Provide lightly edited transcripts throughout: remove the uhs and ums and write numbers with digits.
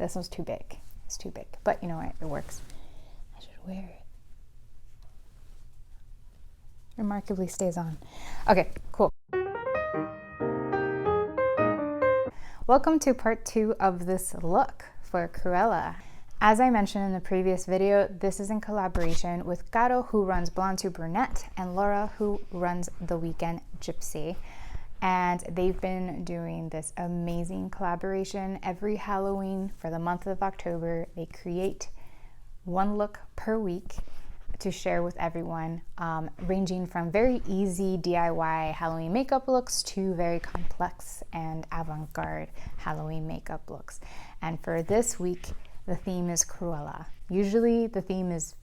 this was too big. It's too big, but you know what? It works. I should wear it. Remarkably stays on. Okay, cool. Welcome to part 2 of this look for Cruella. As I mentioned in the previous video, this is in collaboration with Caro, who runs Blonde to Brunette, and Laura, who runs The Weekend Gypsy. And they've been doing this amazing collaboration. Every Halloween for the month of October, they create one look per week to share with everyone, ranging from very easy DIY Halloween makeup looks to very complex and avant-garde Halloween makeup looks. And for this week, the theme is Cruella. Usually the theme is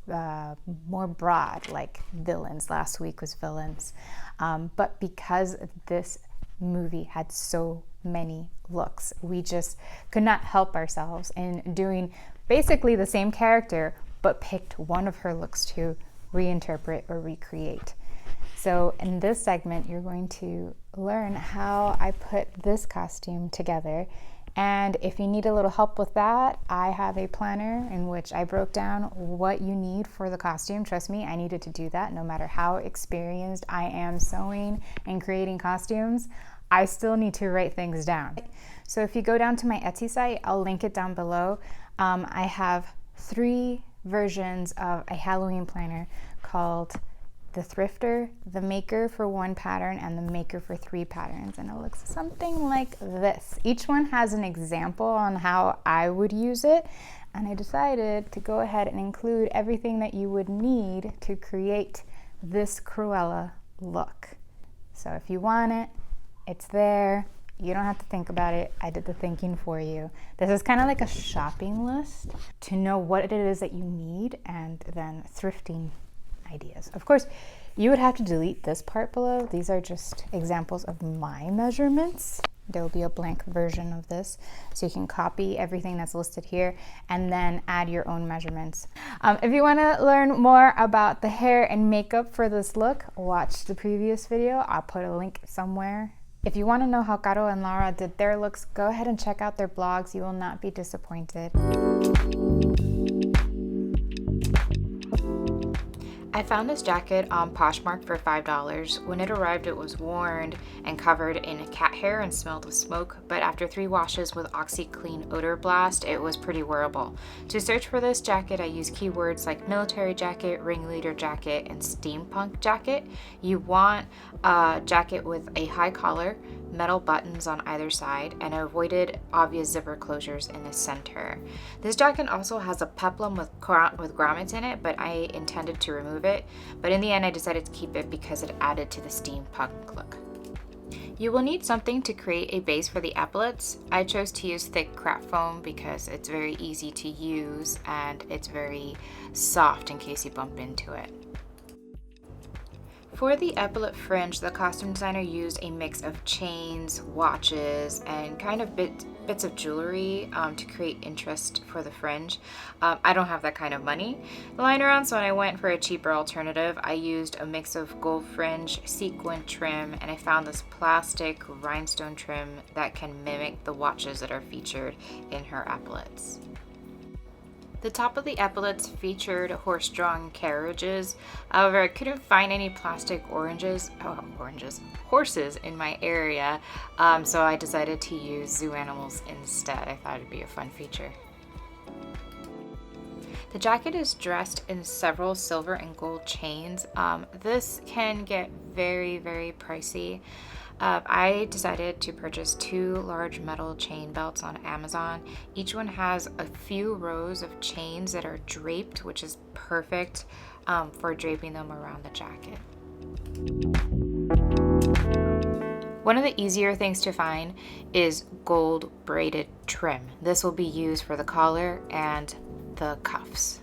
more broad, like villains. Last week was villains. But because this movie had so many looks, we just could not help ourselves in doing basically the same character, but picked one of her looks to reinterpret or recreate. So in this segment, you're going to learn how I put this costume together. And if you need a little help with that, I have a planner in which I broke down what you need for the costume. Trust me, I needed to do that. No matter how experienced I am sewing and creating costumes, I still need to write things down. So if you go down to my Etsy site, I'll link it down below. I have 3 versions of a Halloween planner called the Thrifter, the Maker for 1 pattern, and the Maker for 3 patterns. And it looks something like this. Each one has an example on how I would use it. And I decided to go ahead and include everything that you would need to create this Cruella look. So if you want it, it's there. You don't have to think about it. I did the thinking for you. This is kind of like a shopping list to know what it is that you need and then thrifting ideas. Of course, you would have to delete this part below. These are just examples of my measurements. There will be a blank version of this, so you can copy everything that's listed here and then add your own measurements. If you want to learn more about the hair and makeup for this look, watch the previous video. I'll put a link somewhere. If you want to know how Caro and Laura did their looks, go ahead and check out their blogs. You will not be disappointed. I found this jacket on Poshmark for $5. When it arrived, it was worn and covered in cat hair and smelled of smoke, but after 3 washes with OxiClean Odor Blast, it was pretty wearable. To search for this jacket, I used keywords like military jacket, ringleader jacket, and steampunk jacket. You want a jacket with a high collar, metal buttons on either side, and I avoided obvious zipper closures in the center. This jacket also has a peplum with grommets in it, but I intended to remove it, but in the end I decided to keep it because it added to the steampunk look. You will need something to create a base for the epaulets. I chose to use thick craft foam because it's very easy to use and it's very soft in case you bump into it. For the epaulet fringe, the costume designer used a mix of chains, watches, and kind of bits of jewelry to create interest for the fringe. I don't have that kind of money lying around, so when I went for a cheaper alternative, I used a mix of gold fringe, sequin trim, and I found this plastic rhinestone trim that can mimic the watches that are featured in her epaulets. The top of the epaulets featured horse-drawn carriages. However, I couldn't find any plastic horses in my area, so I decided to use zoo animals instead. I thought it'd be a fun feature. The jacket is dressed in several silver and gold chains. This can get very, very pricey. I decided to purchase 2 large metal chain belts on Amazon. Each one has a few rows of chains that are draped, which is perfect for draping them around the jacket. One of the easier things to find is gold braided trim. This will be used for the collar and the cuffs.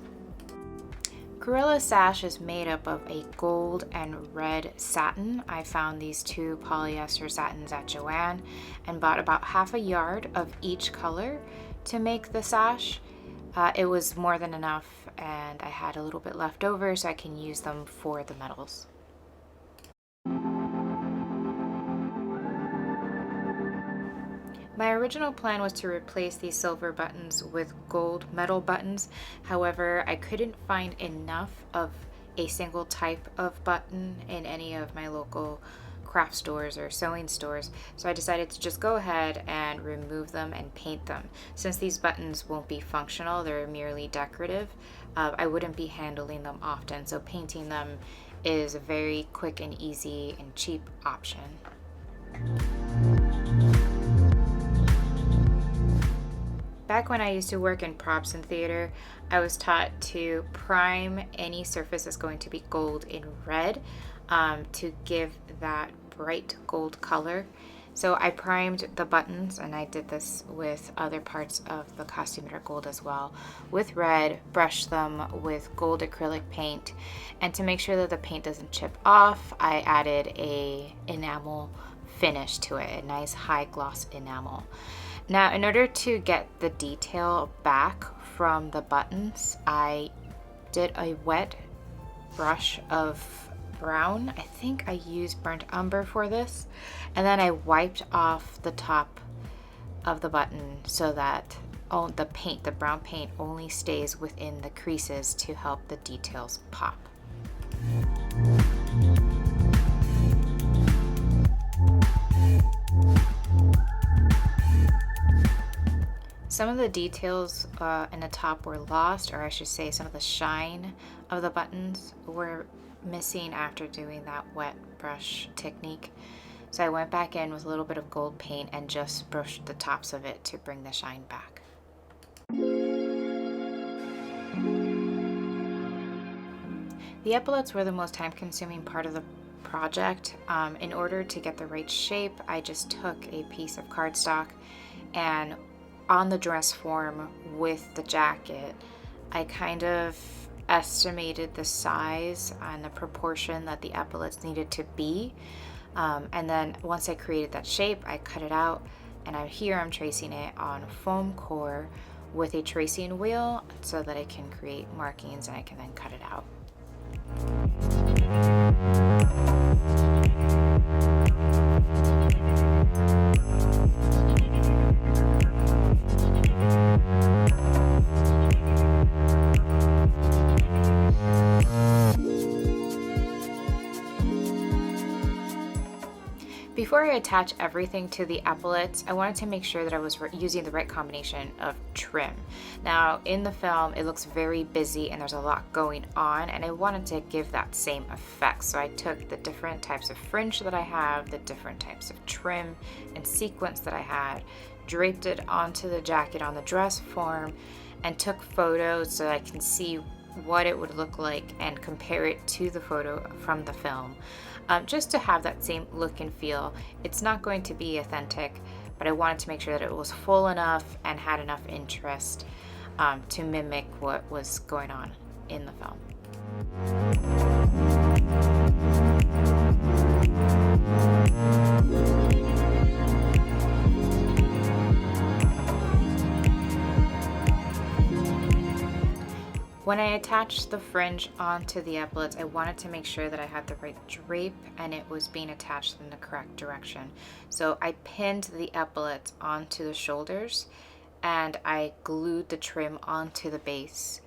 Cruella's sash is made up of a gold and red satin. I found these 2 polyester satins at Joann and bought about half a yard of each color to make the sash. It was more than enough and I had a little bit left over so I can use them for the medals. My original plan was to replace these silver buttons with gold metal buttons. However, I couldn't find enough of a single type of button in any of my local craft stores or sewing stores, so I decided to just go ahead and remove them and paint them. Since these buttons won't be functional, they're merely decorative, I wouldn't be handling them often, so painting them is a very quick and easy and cheap option. Back when I used to work in props and theater, I was taught to prime any surface that's going to be gold in red to give that bright gold color. So I primed the buttons, and I did this with other parts of the costume that are gold as well, with red, brushed them with gold acrylic paint, and to make sure that the paint doesn't chip off, I added a enamel finish to it, a nice high gloss enamel. Now, in order to get the detail back from the buttons, I did a wet brush of brown. I think I used burnt umber for this. And then I wiped off the top of the button so that the brown paint only stays within the creases to help the details pop. Some of the details in the top were lost, or I should say some of the shine of the buttons were missing after doing that wet brush technique. So I went back in with a little bit of gold paint and just brushed the tops of it to bring the shine back. The epaulets were the most time-consuming part of the project. In order to get the right shape, I just took a piece of cardstock, and on the dress form with the jacket, I kind of estimated the size and the proportion that the epaulets needed to be. And then once I created that shape, I cut it out, and here I'm tracing it on foam core with a tracing wheel so that I can create markings and I can then cut it out. Before I attach everything to the epaulets, I wanted to make sure that I was using the right combination of trim. Now, in the film, it looks very busy and there's a lot going on, and I wanted to give that same effect. So I took the different types of fringe that I have, the different types of trim and sequence that I had, draped it onto the jacket on the dress form, and took photos so I can see what it would look like and compare it to the photo from the film. Just to have that same look and feel. It's not going to be authentic, but I wanted to make sure that it was full enough and had enough interest to mimic what was going on in the film. When I attached the fringe onto the epaulets, I wanted to make sure that I had the right drape and it was being attached in the correct direction. So I pinned the epaulets onto the shoulders and I glued the trim onto the base.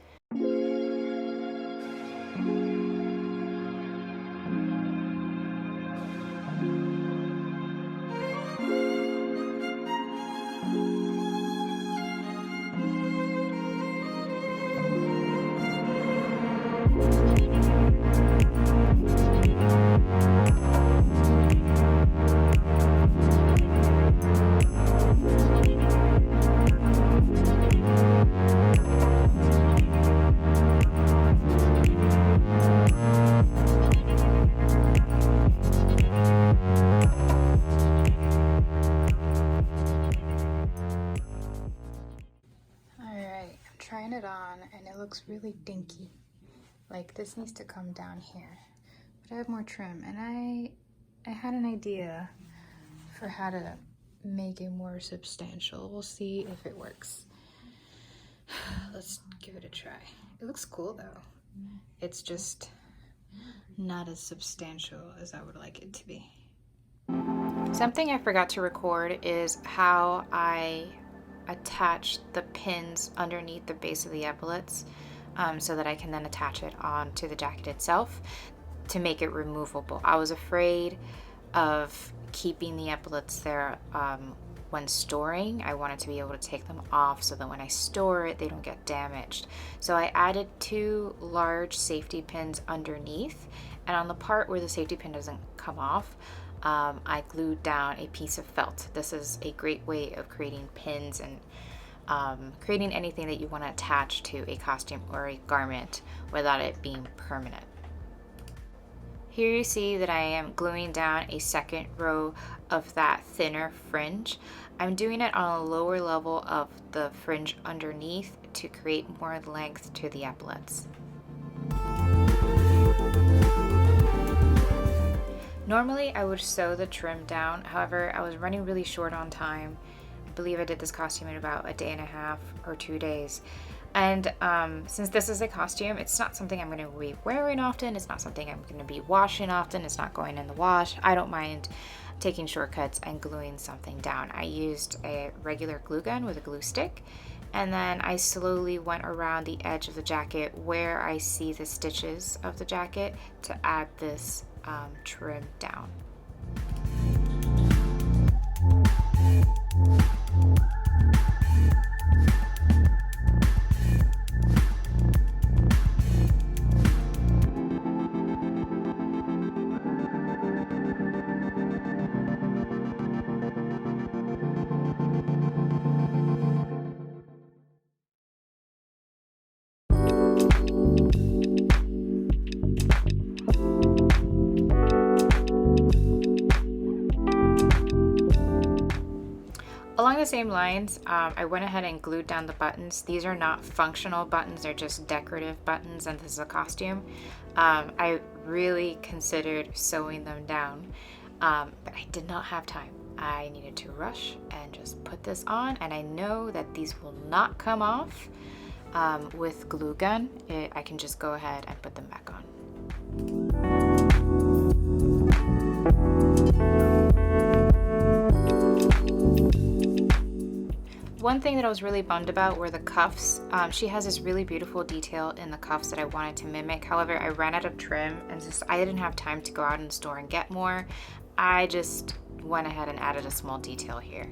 Trying it on and it looks really dinky. Like this needs to come down here, but I have more trim, and I had an idea for how to make it more substantial. We'll see if it works. Let's give it a try. It looks cool though. It's just not as substantial as I would like it to be. So Something I forgot to record is how I attach the pins underneath the base of the epaulets so that I can then attach it onto the jacket itself to make it removable. I was afraid of keeping the epaulets there when storing. I wanted to be able to take them off so that when I store it, they don't get damaged. So I added 2 large safety pins underneath, and on the part where the safety pin doesn't come off, I glued down a piece of felt. This is a great way of creating pins and creating anything that you want to attach to a costume or a garment without it being permanent. Here you see that I am gluing down a second row of that thinner fringe. I'm doing it on a lower level of the fringe underneath to create more length to the epaulets. Normally I would sew the trim down, however I was running really short on time. I believe I did this costume in about a day and a half or 2 days. And since this is a costume, it's not something I'm going to be wearing often, it's not something I'm going to be washing often, it's not going in the wash. I don't mind taking shortcuts and gluing something down. I used a regular glue gun with a glue stick, and then I slowly went around the edge of the jacket where I see the stitches of the jacket to add this trim down. Along the same lines, I went ahead and glued down the buttons. These are not functional buttons, they're just decorative buttons, and this is a costume. I really considered sewing them down, but I did not have time. I needed to rush and just put this on, and I know that these will not come off with glue gun. I can just go ahead and put them back on. One thing that I was really bummed about were the cuffs. She has this really beautiful detail in the cuffs that I wanted to mimic. However, I ran out of trim and I didn't have time to go out in the store and get more. I just went ahead and added a small detail here.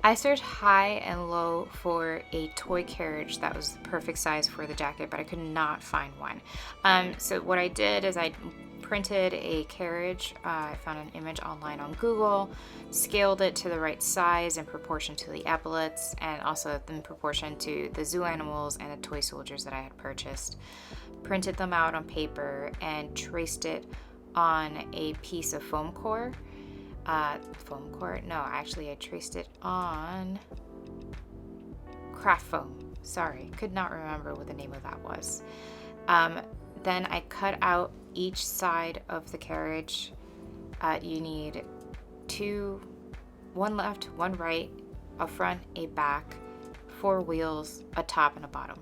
I searched high and low for a toy carriage that was the perfect size for the jacket, but I could not find one. So what I did is I printed a carriage. I found an image online on Google, scaled it to the right size in proportion to the epaulets, and also in proportion to the zoo animals and the toy soldiers that I had purchased. Printed them out on paper and traced it on a piece of foam core. I traced it on craft foam. Sorry, could not remember what the name of that was. Then I cut out each side of the carriage. You need 2, 1 left, 1 right, a front, a back, 4 wheels, a top and a bottom.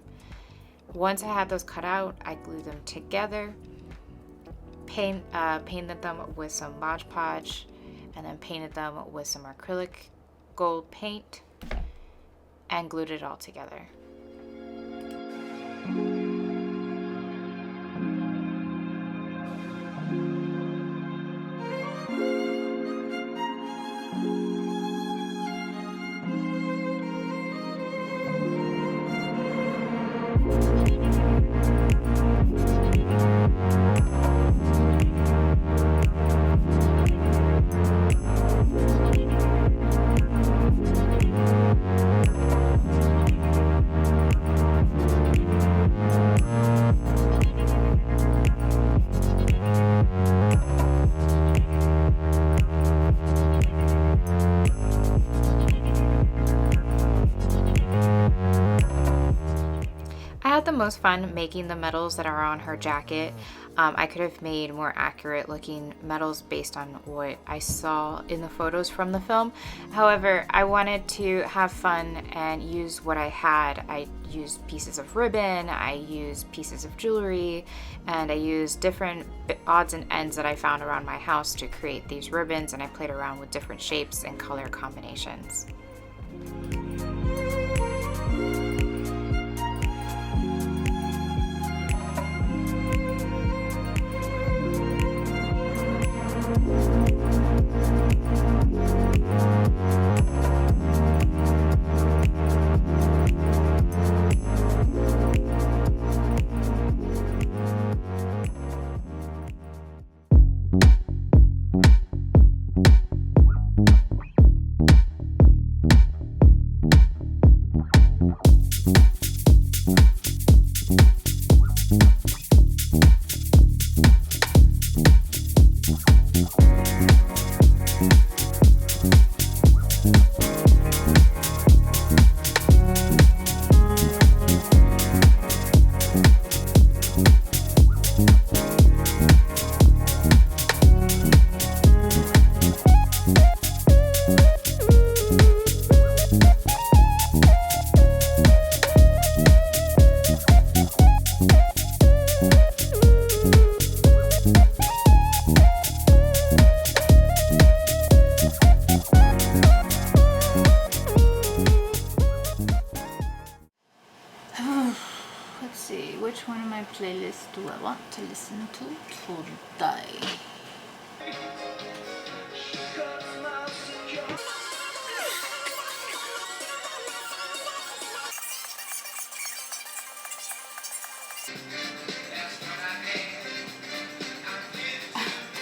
Once I had those cut out, I glued them together, painted them with some Mod Podge, and then painted them with some acrylic gold paint and glued it all together. most fun making the medals that are on her jacket. I could have made more accurate looking medals based on what I saw in the photos from the film. However, I wanted to have fun and use what I had. I used pieces of ribbon, I used pieces of jewelry, and I used different odds and ends that I found around my house to create these ribbons, and I played around with different shapes and color combinations. Let's see, which one of my playlists do I want to listen to today?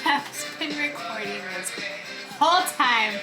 I've been recording this whole time